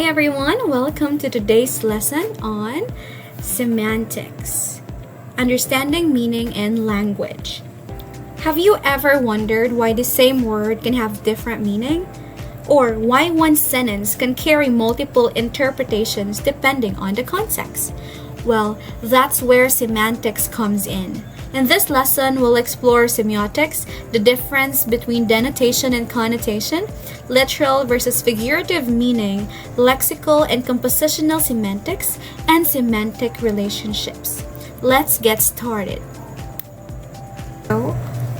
Hi everyone, welcome to today's lesson on semantics, understanding meaning in language. Have you ever wondered why the same word can have different meaning? Or why one sentence can carry multiple interpretations depending on the context? Well, that's where semantics comes in. In this lesson, we'll explore semiotics, the difference between denotation and connotation, literal versus figurative meaning, lexical and compositional semantics, and semantic relationships. Let's get started. So,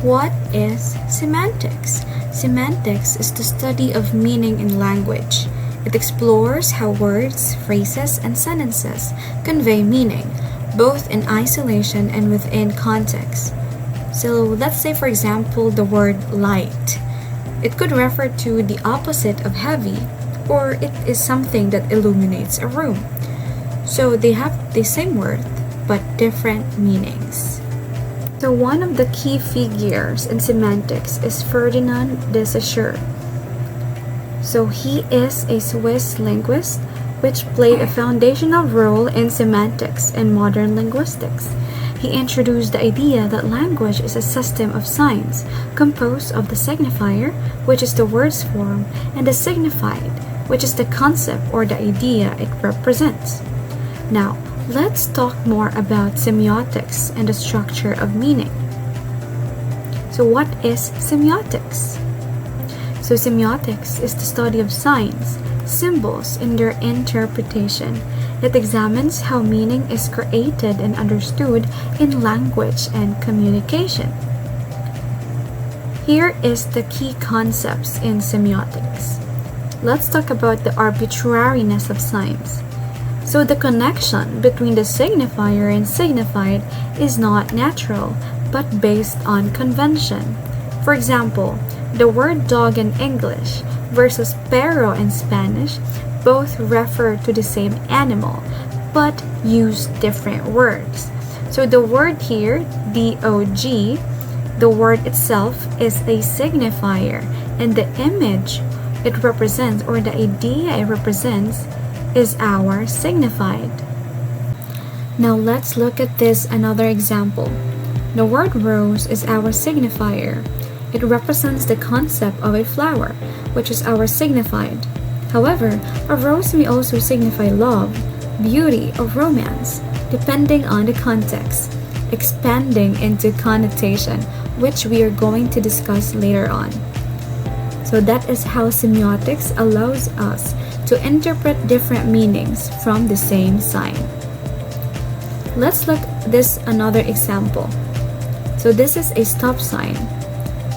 what is semantics? Semantics is the study of meaning in language. It explores how words, phrases, and sentences convey meaning, both in isolation and within context. So let's say, for example, the word light. It could refer to the opposite of heavy, or it is something that illuminates a room. So they have the same word, but different meanings. So one of the key figures in semantics is Ferdinand de Saussure. So he is a Swiss linguist which played a foundational role in semantics and modern linguistics. He introduced the idea that language is a system of signs composed of the signifier, which is the word's form, and the signified, which is the concept or the idea it represents. Now, let's talk more about semiotics and the structure of meaning. So what is semiotics? So semiotics is the study of signs, symbols, and their interpretation. It examines how meaning is created and understood in language and communication. Here is the key concepts in semiotics. Let's talk about the arbitrariness of signs. So the connection between the signifier and signified is not natural, but based on convention. For example, the word dog in English versus perro in Spanish both refer to the same animal, but use different words. So the word here, dog, the word itself is a signifier, and the image it represents or the idea it represents is our signified. Now let's look at this another example. The word rose is our signifier. It represents the concept of a flower, which is our signified. However, a rose may also signify love, beauty, or romance, depending on the context, expanding into connotation, which we are going to discuss later on. So that is how semiotics allows us to interpret different meanings from the same sign. Let's look at this another example. So this is a stop sign.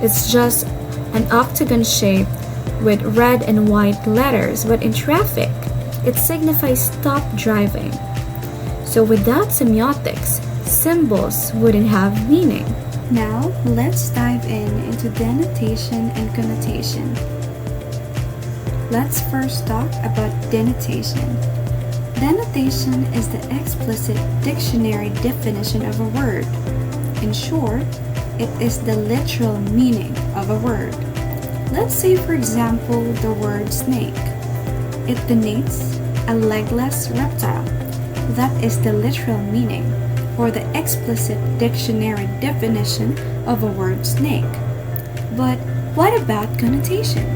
It's just an octagon shape with red and white letters, but in traffic, it signifies stop driving. So without semiotics, symbols wouldn't have meaning. Now, let's dive into denotation and connotation. Let's first talk about denotation. Denotation is the explicit dictionary definition of a word. In short, it is the literal meaning of a word. Let's say, for example, the word snake. It denotes a legless reptile. That is the literal meaning, or the explicit dictionary definition of a word snake. But what about connotation?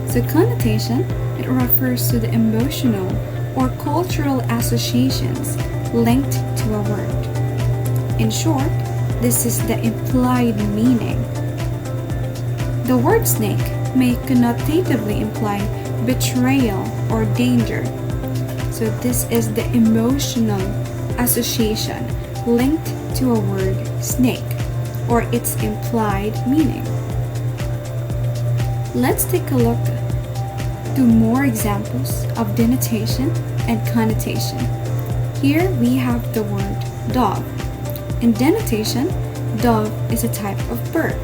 So connotation, it refers to the emotional or cultural associations linked to a word. In short, this is the implied meaning. The word snake may connotatively imply betrayal or danger. So this is the emotional association linked to a word snake, or its implied meaning. Let's take a look to more examples of denotation and connotation. Here we have the word dog. In denotation, dove is a type of bird.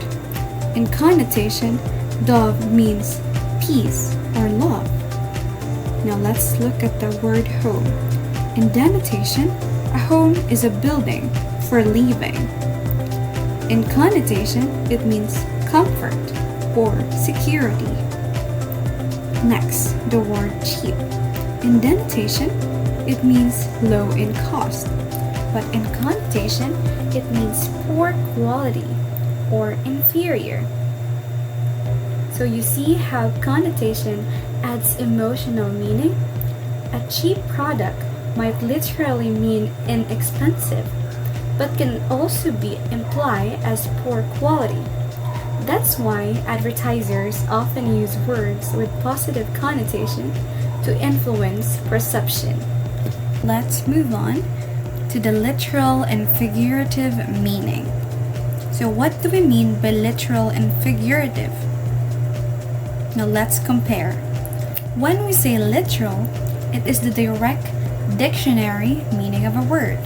In connotation, dove means peace or love. Now let's look at the word home. In denotation, a home is a building for living. In connotation, it means comfort or security. Next, the word cheap. In denotation, it means low in cost, but in connotation, it means poor quality or inferior. So you see how connotation adds emotional meaning? A cheap product might literally mean inexpensive, but can also be implied as poor quality. That's why advertisers often use words with positive connotation to influence perception. Let's move on to the literal and figurative meaning. So what do we mean by literal and figurative? Now let's compare. When we say literal, it is the direct dictionary meaning of a word.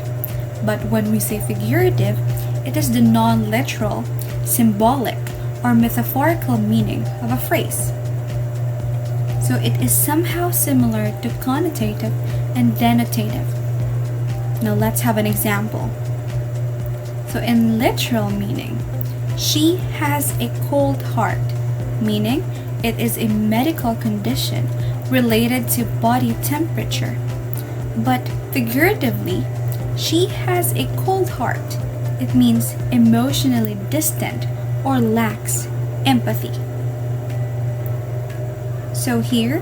But when we say figurative, it is the non-literal, symbolic, or metaphorical meaning of a phrase. So it is somehow similar to connotative and denotative. Now let's have an example. So in literal meaning, she has a cold heart, meaning it is a medical condition related to body temperature. But figuratively, she has a cold heart. It means emotionally distant or lacks empathy. So here,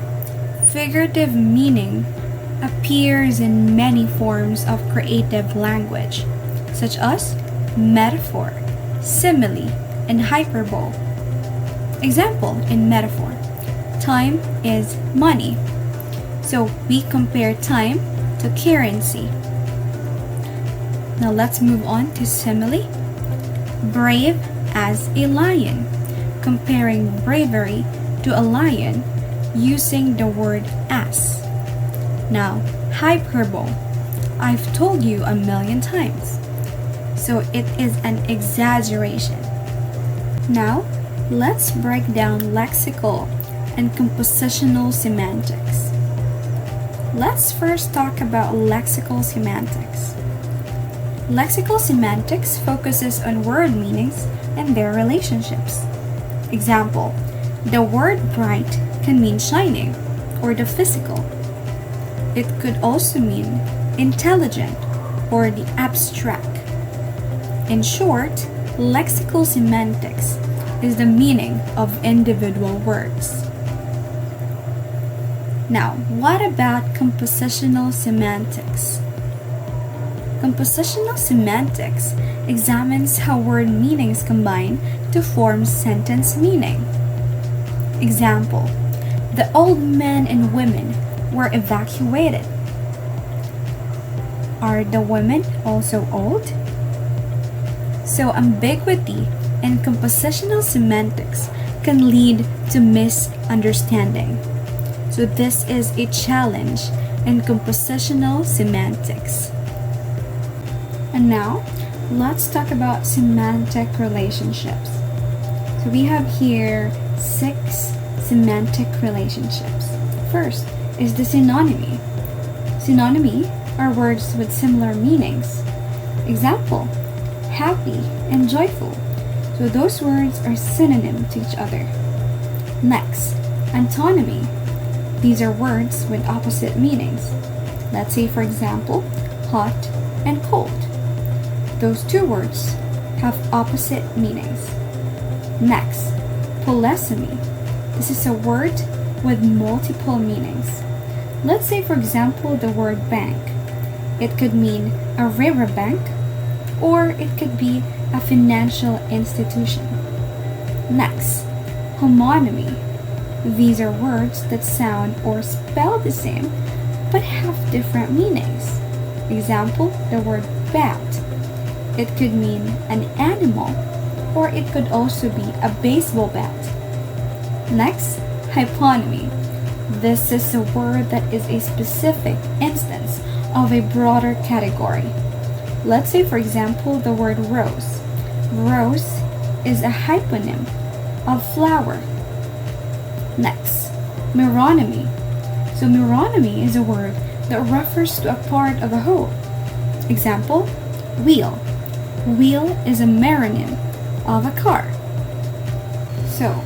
figurative meaning appears in many forms of creative language, such as metaphor, simile, and hyperbole. Example in metaphor, time is money. So we compare time to currency. Now let's move on to simile. Brave as a lion, comparing bravery to a lion using the word as. Now, hyperbole. I've told you 1,000,000 times. So it is an exaggeration. Now, let's break down lexical and compositional semantics. Let's first talk about lexical semantics. Lexical semantics focuses on word meanings and their relationships. Example, the word bright can mean shining or the physical. It could also mean intelligent or the abstract. In short, lexical semantics is the meaning of individual words. Now, what about compositional semantics? Compositional semantics examines how word meanings combine to form sentence meaning. Example, the old men and women were evacuated. Are the women also old? So ambiguity and compositional semantics can lead to misunderstanding. So this is a challenge in compositional semantics. And now, let's talk about semantic relationships. So we have here 6 semantic relationships. First is the synonymy. Synonymy are words with similar meanings. Example, happy and joyful. So those words are synonym to each other. Next, antonymy. These are words with opposite meanings. Let's say, for example, hot and cold. Those two words have opposite meanings. Next, polysemy. This is a word with multiple meanings. Let's say, for example, the word bank. It could mean a river bank, or it could be a financial institution. Next, homonymy. These are words that sound or spell the same, but have different meanings. Example, the word bat. It could mean an animal, or it could also be a baseball bat. Next, hyponymy. This is a word that is a specific instance of a broader category. Let's say, for example, the word rose. Rose is a hyponym of flower. Next, meronymy. So meronymy is a word that refers to a part of a whole. Example, wheel. Wheel is a meronym of a car. So,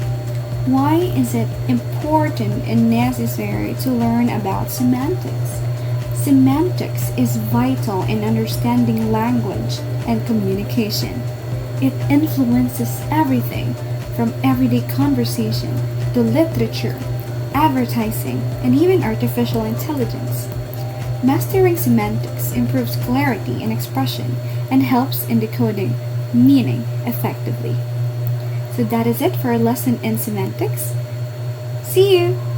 Why is it important and necessary to learn about semantics? Semantics is vital in understanding language and communication. It influences everything from everyday conversation to literature, advertising, and even artificial intelligence. Mastering semantics improves clarity in expression and helps in decoding meaning effectively. So that is it for our lesson in semantics. See you!